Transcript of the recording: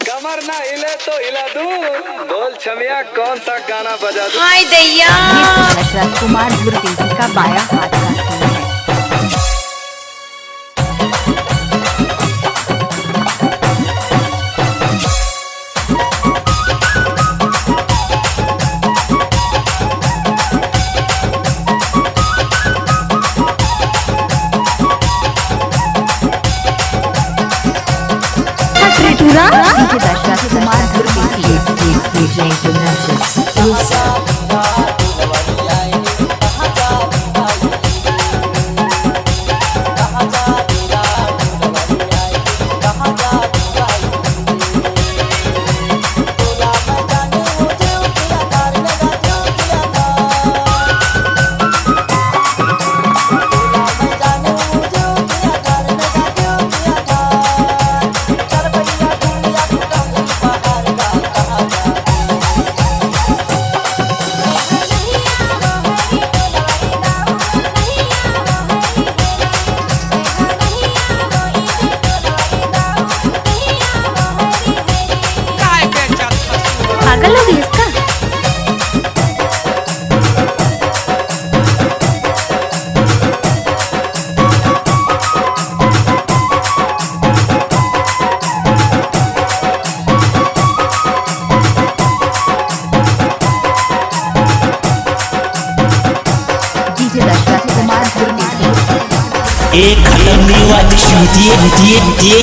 कमर ना हिले तो हिला दूं। बोल छमिया कौन सा गाना बजा दूं? हाय दैया। दशरथ कुमार दुर्वेदी का बाया हाथ का खून है। दशरथ कुमार दुर्वेदी पागल हो गई इसका। दशरथ कुमार दुर्वेदी एक खत्म नहीं हुआ, दिए